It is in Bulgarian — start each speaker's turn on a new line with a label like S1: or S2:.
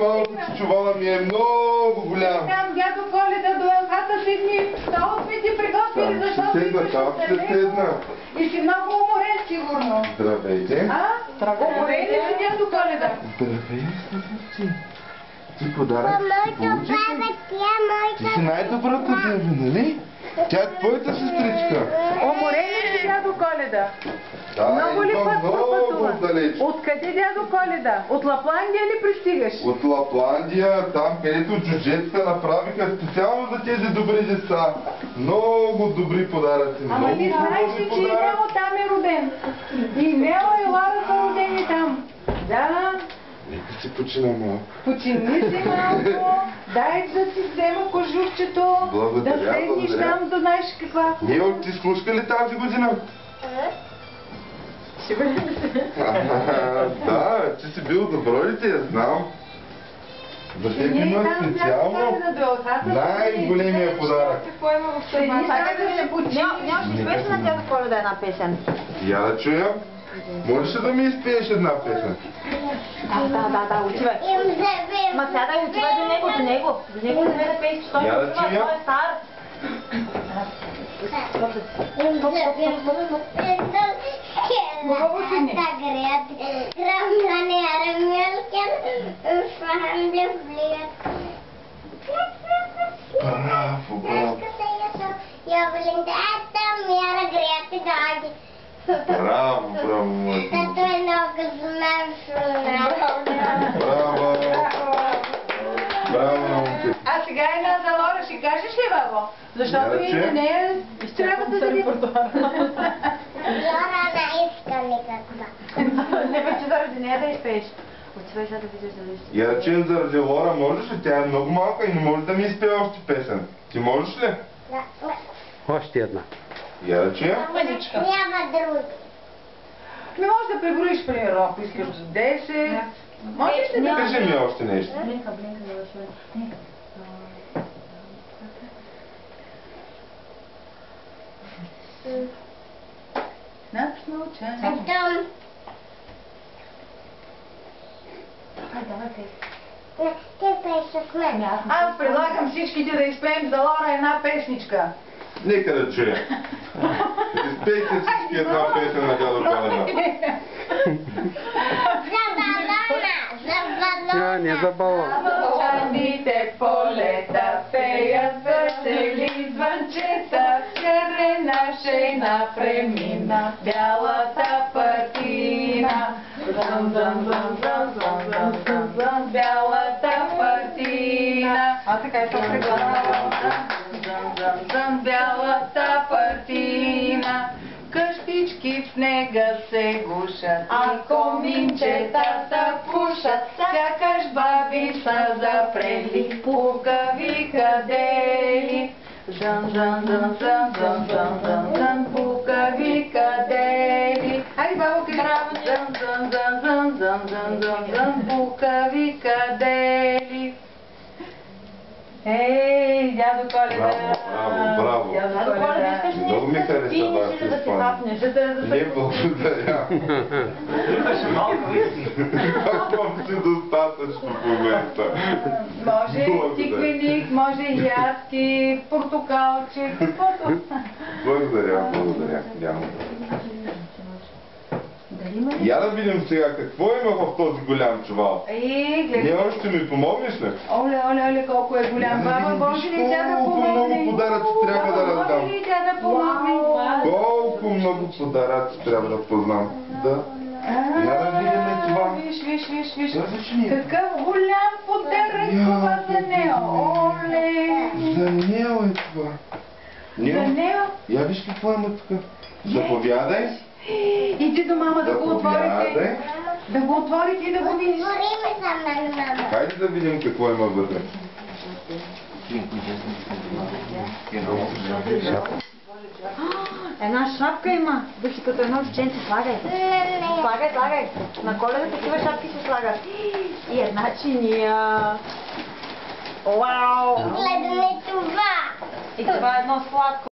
S1: Малко чувала ми е много голям.
S2: Там дядо Коледа до елхата седни, много сме ти приготвили, защото идваш от далеко. И си много уморен, сигурно.
S1: Здравейте.
S2: Уморен ли си, дядо Коледа?
S1: Здравей, слушай. Ти подарък си получиш ли? Ти си най-добрата бебе, нали? Тя е твоята сестричка.
S2: Уморен ли си, дядо Коледа?
S1: Да,
S2: Много ли път пропътува?
S1: далеч.
S2: Откъде, дядо Коледа? От Лапландия ли пристигаш?
S1: От Лапландия, там където джуджетата направиха специално за тези добри деца. Много добри подаръци.
S2: Ама ти знаеш ли, че и Нело там е роден? И Нело и Лара са родени там. Да.
S1: Нека си почина малко.
S2: Почини си малко, дай да си взема кожухчето,
S1: Благодаря,
S2: да седнеш
S1: благодаря.
S2: там, да знаеш каква.
S1: Нил, ти слушка ли тази година? Да, че си бил добро дете, знам. За теб има специално най-големия подарък.
S3: Какво има в това? Нямаш ли изпееш на дядо Коледа една песен?
S1: Я да чуя. Можеш ли да ми изпееш една песен?
S3: Да, отивай. Ма сядай, отивай до него. До него да пееш, той
S1: Я да
S3: отива,
S1: чуя.
S3: той е стар.
S1: Браво, браво. Браво, браво, моето. Браво. Браво, момче.
S2: А сега една за Лора ще кажеш ли, бабо? Защото и на нея трябва да седи.
S4: Лора не иска никаква.
S3: Не бе, че заради нея да изпееш. Отивай сега да видиш дали ще...
S1: Я да чуем заради Лора, можеш ли? Тя е много малка и не може да ми изпее още песен. Ти можеш ли?
S5: Още една.
S1: Я да чуем.
S4: Няма други.
S2: Не можеш да преброиш, примерно, ако искаш до 10. Можеш ли да...
S1: Кажи ми още нещо.
S3: Блинка, завършвай.
S2: Над мълчание.
S4: Потом... Ти пееш с мен.
S2: Аз предлагам всичките да изпеем за Лора една песничка.
S1: Нека да чуя. Изпейте всички една песен на дядо Коледа.
S5: Не за балон.
S2: Мълчаните полета пеят весели звънчета, червена шейна премина бялата пътина. Зъм, зъм, зъм, зъм, зъм, зъм, зъм, зъм, бялата пътина. А така е това прегласна. Зъм, зъм, зъм, бялата пътина. Къщички в снега се гушат, а коминчетата пушат, сякаш баби са запрели, пукави къдели. Зъм, зъм, зъм, зъм, зъм, зъм, зъм, зъм, пукави къдели. Хайде, бабо, кажи. Зъм, зъм, зъм, зъм, зъм, зъм, зъм, зъм, пукави къдели. Ей, дядо Коледа!
S1: Браво.
S3: Дядо Коледа, искаш ли
S1: Много ми
S3: нещо да
S1: хареса
S3: пиеш или
S1: вашето
S3: да си
S1: изпълнение.
S3: хапнеш?
S1: Не, благодаря. Имам си достатъчно в момента.
S2: Може
S1: Благодаря.
S2: тиквеник, може ядки, портокалче, каквото.
S1: Благодаря. Няма. Я да видим сега какво има в този голям чувал.
S2: Ей,
S1: Не
S2: гледай.
S1: още ми помогнеш ли?
S2: Оле, колко е голям. Баба, може ли тя да
S1: Колко
S2: помогне?
S1: много подаръци трябва да
S2: Баба,
S1: раздам.
S2: може ли тя да помогне?
S1: Колко много подаръци трябва да познам. Да. Я да видим това.
S2: Виж.
S1: Различни.
S2: Какъв голям подарък това за Нео. Оле.
S1: За Нео е това.
S2: За Нео?
S1: Я виж какво има тук. Заповядай.
S2: Иди до мама да го отворите. Да го отворите и да го видиш.
S4: Говориме за мен, мама.
S1: Хайде да видим какво има вътре.
S3: Една шапка има. Духи като едно жученце, слагай. Слагай. На Коледа такива шапки се слагат. И една чиния. Вау!
S4: Гледаме това.
S3: И това е едно сладко.